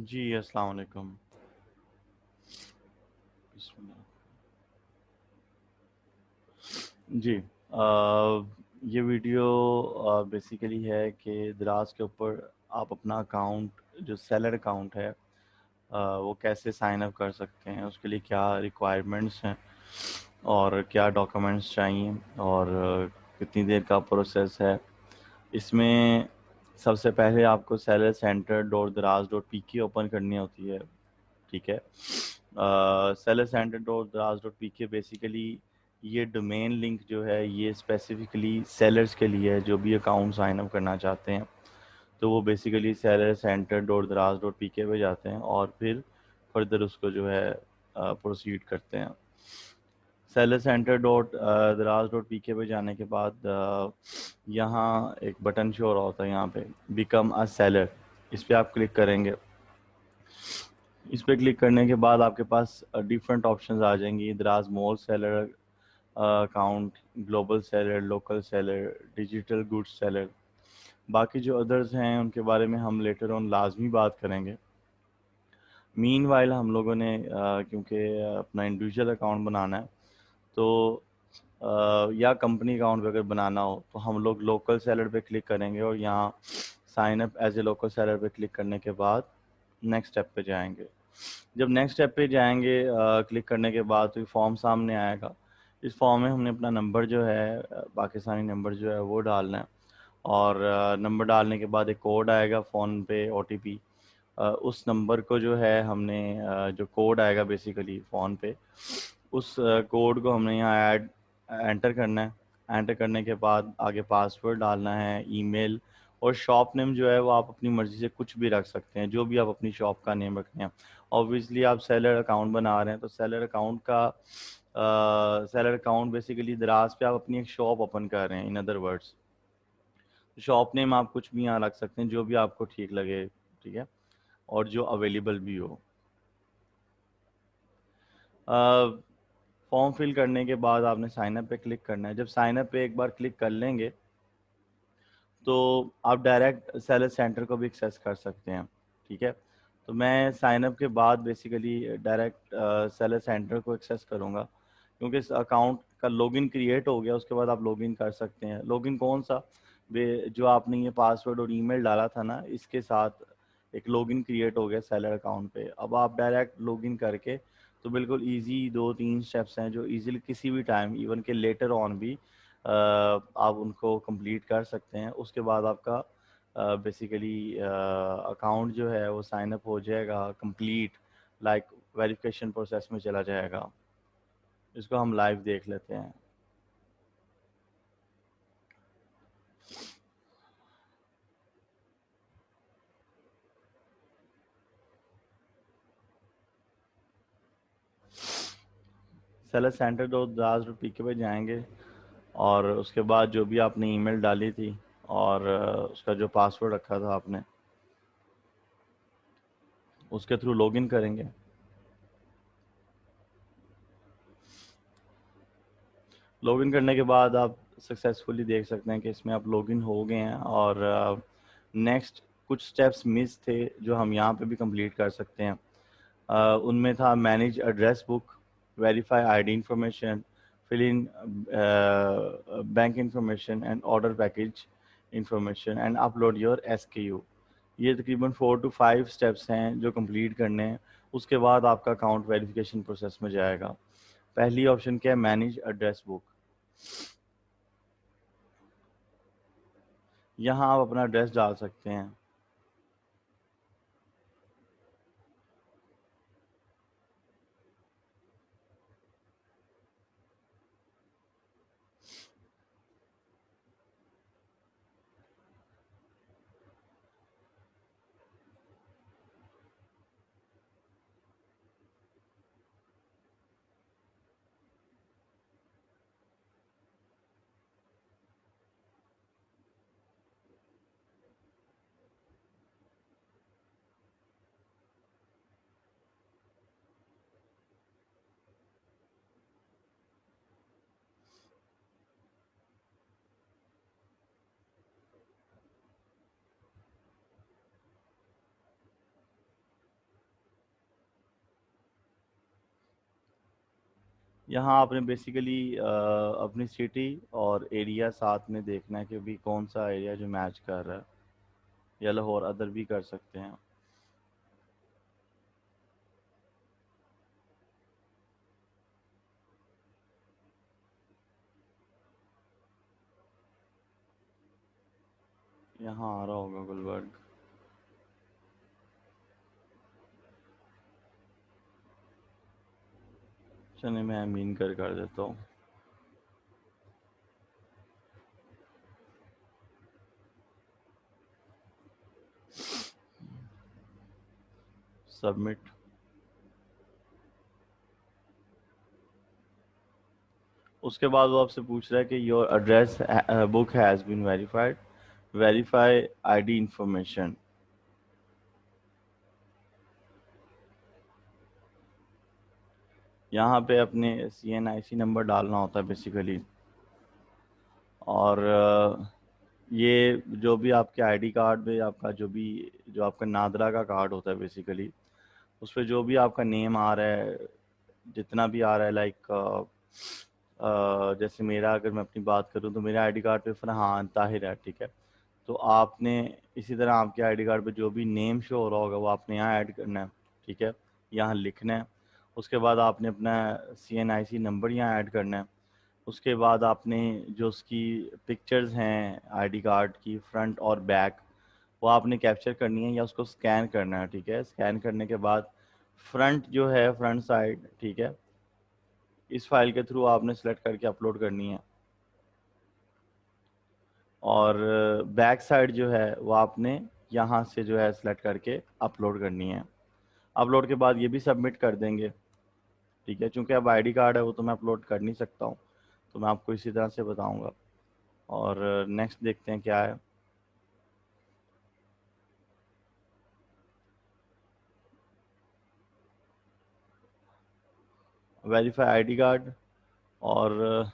जी, अस्सलाम वालेकुम। बिस्मिल्लाह। जी, ये वीडियो बेसिकली है कि दराज के ऊपर आप अपना अकाउंट जो सेलर अकाउंट है वो कैसे साइन अप कर सकते हैं, उसके लिए क्या रिक्वायरमेंट्स हैं और क्या डॉक्यूमेंट्स चाहिए और कितनी देर का प्रोसेस है। इसमें सबसे पहले आपको सेलर सेंटर डॉट दराज डॉट पी के ओपन करनी होती है। ठीक है। सेलर सेंटर डॉट दराज डॉट पी के बेसिकली ये डोमेन लिंक जो है ये स्पेसिफिकली सेलर्स के लिए है जो भी अकाउंट साइन अप करना चाहते हैं। तो वो बेसिकली सेलर सेंटर डॉट दराज डॉट पी के पे जाते हैं और फिर फर्दर उसको जो है प्रोसीड करते हैं। सेलर सेंटर डॉट दराज डॉट पी के पे जाने के बाद यहाँ एक बटन शो हो रहा होता है, यहाँ पे बिकम अ सेलर, इस पर आप क्लिक करेंगे। इस पर क्लिक करने के बाद आपके पास डिफरेंट ऑप्शंस आ जाएंगी। दराज mall seller account, global seller, local seller, digital goods seller. बाकी जो अदर्स हैं उनके बारे में हम लेटर ऑन लाजमी बात करेंगे। मीनवाइल हम लोगों ने क्योंकि अपना इंडिविजुअल अकाउंट बनाना है तो या कंपनी अकाउंट अगर बनाना हो तो हम लोग लोकल सेलर पे क्लिक करेंगे और यहाँ sign up as a local seller पे क्लिक करने के बाद नेक्स्ट स्टेप पे जाएंगे। जब नेक्स्ट स्टेप पे जाएंगे क्लिक करने के बाद तो फॉर्म सामने आएगा। इस फॉर्म में हमने अपना नंबर जो है पाकिस्तानी नंबर जो है वो डालना है और नंबर डालने के बाद एक कोड आएगा फ़ोन पे ओटीपी। उस नंबर को जो है हमने जो कोड आएगा बेसिकली फ़ोन पे उस कोड को हमने यहाँ ऐड एंटर करना है। एंटर करने के बाद आगे पासवर्ड डालना है, ईमेल और शॉप नेम जो है वो आप अपनी मर्ज़ी से कुछ भी रख सकते हैं, जो भी आप अपनी शॉप का नेम रखते हैं। ऑब्वियसली आप सेलर अकाउंट बना रहे हैं तो सेलर अकाउंट का सेलर अकाउंट बेसिकली दराज पे आप अपनी एक शॉप ओपन कर रहे हैं। In other words shop name आप कुछ भी यहाँ रख सकते हैं, जो भी आपको ठीक लगे। ठीक है, और जो अवेलेबल भी हो। फॉर्म फिल करने के बाद आपने साइन अप पे क्लिक करना है। जब साइन अप पे एक बार क्लिक कर लेंगे तो आप डायरेक्ट सेलर सेंटर को भी एक्सेस कर सकते हैं। ठीक है, तो मैं साइन अप के बाद बेसिकली डायरेक्ट सेलर सेंटर को एक्सेस करूँगा क्योंकि इस अकाउंट का लॉगिन क्रिएट हो गया। उसके बाद आप लॉगिन कर सकते हैं। लॉगिन कौन सा, वे जो आपने ये पासवर्ड और ईमेल डाला था ना, इसके साथ एक लॉगिन क्रिएट हो गया सेलर अकाउंट पे। अब आप डायरेक्ट लॉगिन करके तो बिल्कुल इजी 2-3 स्टेप्स हैं जो इजीली किसी भी टाइम इवन के लेटर ऑन भी आप उनको कंप्लीट कर सकते हैं। उसके बाद आपका बेसिकली अकाउंट जो है वो साइन अप हो जाएगा कंप्लीट, लाइक वेरिफिकेशन प्रोसेस में चला जाएगा। इसको हम लाइव देख लेते हैं। सेलर सेंटर डॉट दास डॉट पी के पे जाएंगे और उसके बाद जो भी आपने ईमेल डाली थी और उसका जो पासवर्ड रखा था आपने, उसके थ्रू लॉगिन करेंगे। लॉगिन करने के बाद आप सक्सेसफुली देख सकते हैं कि इसमें आप लॉगिन हो गए हैं और नेक्स्ट कुछ स्टेप्स मिस थे जो हम यहाँ पे भी कंप्लीट कर सकते हैं। उनमें था manage address book, verify ID information, fill in bank information and order package information and upload your SKU. ये तकरीबन 4 to 5 स्टेप्स हैं जो कंप्लीट करने हैं। उसके बाद आपका अकाउंट वेरिफिकेशन प्रोसेस में जाएगा। पहली ऑप्शन क्या है, मैनेज एड्रेस बुक। यहाँ आप अपना एड्रेस डाल सकते हैं। यहाँ आपने बेसिकली अपनी सिटी और एरिया साथ में देखना है कि भी कौन सा एरिया जो मैच कर रहा है, या लाहौर अदर भी कर सकते हैं। यहाँ आ रहा होगा गुलबर्ग। चलिए मैं अमीन कर देता हूँ। सबमिट। उसके बाद वो आपसे पूछ रहा है कि your address book has been verified, verify ID information. यहाँ पे अपने CNIC नंबर डालना होता है बेसिकली। और ये जो भी आपके आईडी कार्ड पे आपका जो आपका नादरा का कार्ड होता है बेसिकली, उस पर जो भी आपका नेम आ रहा है, जितना भी आ रहा है, लाइक जैसे मेरा अगर मैं अपनी बात करूँ तो मेरे आईडी कार्ड पे फरहान ताहिर है, ठीक है। तो आपने इसी तरह आपके आईडी कार्ड पे जो भी नेम शो हो रहा होगा वो आपने यहाँ ऐड करना है, ठीक है, यहाँ लिखना है। उसके बाद आपने अपना CNIC नंबर यहाँ ऐड करना है। उसके बाद आपने जो उसकी पिक्चर्स हैं आईडी कार्ड की फ्रंट और बैक, वो आपने कैप्चर करनी है या उसको स्कैन करना है, ठीक है। स्कैन करने के बाद फ्रंट जो है, फ्रंट साइड, ठीक है, इस फाइल के थ्रू आपने सेलेक्ट करके अपलोड करनी है। और बैक साइड जो है वो आपने यहाँ से जो है सेलेक्ट करके अपलोड करनी है। अपलोड के बाद ये भी सबमिट कर देंगे, ठीक है। चूँकि अब आईडी कार्ड है वो तो मैं अपलोड कर नहीं सकता हूँ, तो मैं आपको इसी तरह से बताऊँगा। और नेक्स्ट देखते हैं क्या है। Verify ID card. और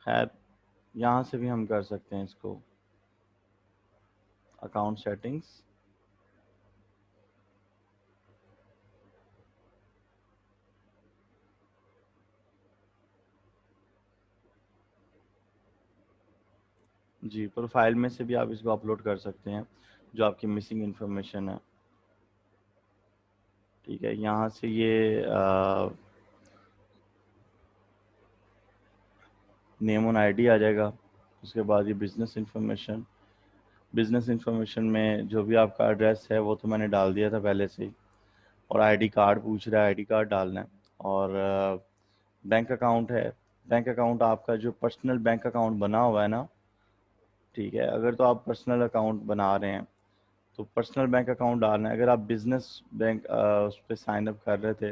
खैर यहाँ से भी हम कर सकते हैं इसको, अकाउंट सेटिंग्स। जी, प्रोफाइल में से भी आप इसको अपलोड कर सकते हैं जो आपकी मिसिंग इन्फॉर्मेशन है, ठीक है। यहाँ से ये नेम ऑन आईडी आ जाएगा। उसके बाद ये बिजनेस इंफॉर्मेशन में जो भी आपका एड्रेस है वो तो मैंने डाल दिया था पहले से ही। और आईडी कार्ड पूछ रहा है, आईडी कार्ड डालना है। और बैंक अकाउंट है, बैंक अकाउंट आपका जो पर्सनल बैंक अकाउंट बना हुआ है ना, ठीक है। अगर तो आप पर्सनल अकाउंट बना रहे हैं तो पर्सनल बैंक अकाउंट डालना है। अगर आप बिजनेस बैंक उस पर साइन अप कर रहे थे,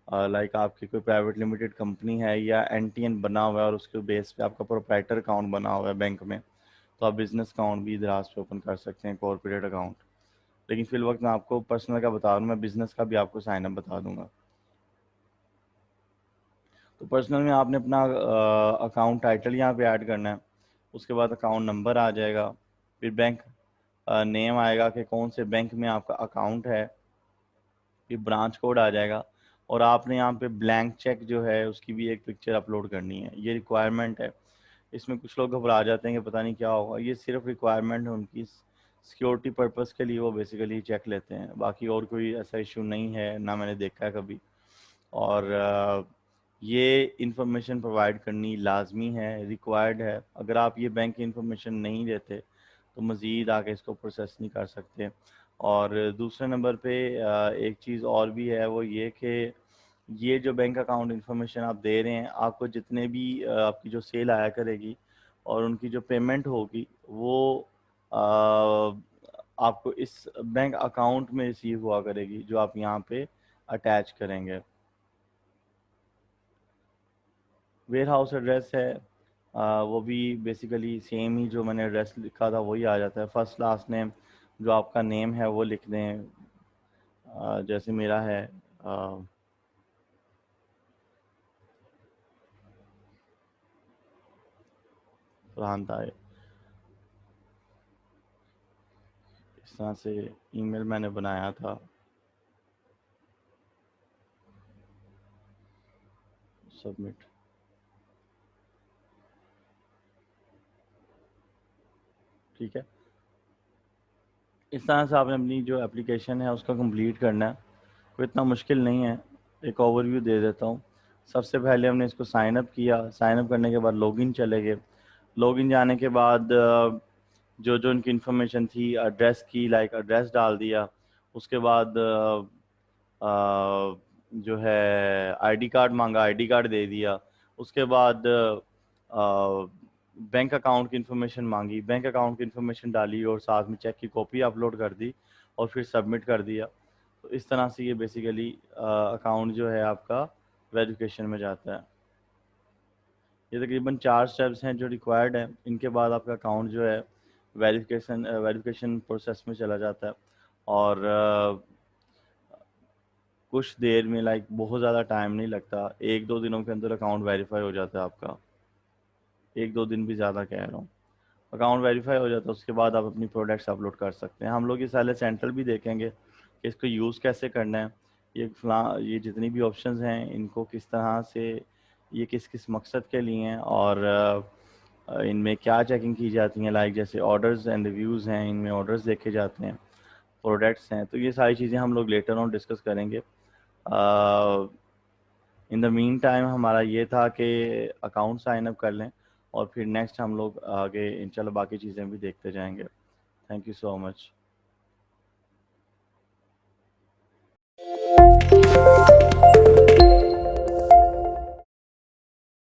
लाइक आपकी कोई प्राइवेट लिमिटेड कंपनी है या NTN बना हुआ है और उसके बेस पे आपका प्रोप्राइटर अकाउंट बना हुआ है बैंक में, तो आप बिजनेस अकाउंट भी दराज पे ओपन कर सकते हैं, कॉर्पोरेट अकाउंट। लेकिन फिल वक्त मैं आपको पर्सनल का बता रहा हूँ, मैं बिजनेस का भी आपको साइन अप बता दूंगा। तो पर्सनल में आपने अपना अकाउंट टाइटल यहाँ पे ऐड करना है। उसके बाद अकाउंट नंबर आ जाएगा, फिर बैंक नेम आएगा कि कौन से बैंक में आपका अकाउंट है, फिर ब्रांच कोड आ जाएगा। और आपने यहाँ पे ब्लैंक चेक जो है उसकी भी एक पिक्चर अपलोड करनी है, ये रिक्वायरमेंट है। इसमें कुछ लोग घबरा जाते हैं कि पता नहीं क्या होगा, ये सिर्फ रिक्वायरमेंट है उनकी, सिक्योरिटी पर्पस के लिए वो बेसिकली चेक लेते हैं। बाकी और कोई ऐसा इशू नहीं है, ना मैंने देखा है कभी। और ये इंफॉर्मेशन प्रोवाइड करनी लाजमी है, रिक्वायर्ड है। अगर आप ये बैंक की इंफॉर्मेशन नहीं देते तो मज़ीद आगे इसको प्रोसेस नहीं कर सकते। और दूसरे नंबर पे एक चीज़ और भी है, वो ये कि ये जो बैंक अकाउंट इंफॉर्मेशन आप दे रहे हैं, आपको जितने भी आपकी जो सेल आया करेगी और उनकी जो पेमेंट होगी वो अ, आपको इस बैंक अकाउंट में रिसीव हुआ करेगी जो आप यहाँ पे अटैच करेंगे। वेयर हाउस एड्रेस है, वो भी बेसिकली सेम ही जो मैंने एड्रेस लिखा था वही आ जाता है। फर्स्ट लास्ट नेम, जो आपका नेम है वो लिख दें, जैसे मेरा है फरहान ताहिर। इस तरह से ईमेल मैंने बनाया था। सबमिट। ठीक है, इस तरह से आपने अपनी जो एप्लीकेशन है उसका कंप्लीट करना है। कोई इतना मुश्किल नहीं है। एक ओवरव्यू दे देता हूँ। सबसे पहले हमने इसको साइन अप किया। साइन अप करने के बाद लॉगिन चले गए। लॉगिन जाने के बाद जो जो उनकी इन्फॉर्मेशन थी एड्रेस की, लाइक एड्रेस डाल दिया। उसके बाद जो है आईडी कार्ड मांगा, आईडी कार्ड दे दिया। उसके बाद बैंक अकाउंट की इन्फॉर्मेशन मांगी, बैंक अकाउंट की इन्फॉर्मेशन डाली और साथ में चेक की कॉपी अपलोड कर दी और फिर सबमिट कर दिया। तो इस तरह से ये बेसिकली अकाउंट जो है आपका वेरिफिकेशन में जाता है। ये तकरीबन 4 स्टेप्स हैं जो रिक्वायर्ड हैं। इनके बाद आपका अकाउंट जो है वेरिफिकेशन प्रोसेस में चला जाता है। और कुछ देर में, लाइक बहुत ज़्यादा टाइम नहीं लगता, 1-2 दिनों के अंदर अकाउंट वेरीफाई हो जाता है आपका। 1-2 दिन भी ज़्यादा कह रहा हूँ। अकाउंट वेरीफाई हो जाता है, उसके बाद आप अपनी प्रोडक्ट्स अपलोड कर सकते हैं। हम लोग ये सारे सेंट्रल भी देखेंगे कि इसको यूज़ कैसे करना है। ये जितनी भी ऑप्शंस हैं इनको किस तरह से, ये किस किस मकसद के लिए हैं और इनमें क्या चेकिंग की जाती हैं। लाइक जैसे ऑर्डर्स एंड रिव्यूज़ हैं, इनमें ऑर्डर्स देखे जाते हैं, प्रोडक्ट्स हैं। तो ये सारी चीज़ें हम लोग लेटर ऑन डिस्कस करेंगे। इन द मीन टाइम हमारा ये था कि अकाउंट साइन अप कर लें और फिर नेक्स्ट हम लोग आगे इंशाल्लाह बाकी चीज़ें भी देखते जाएंगे। Thank you so much.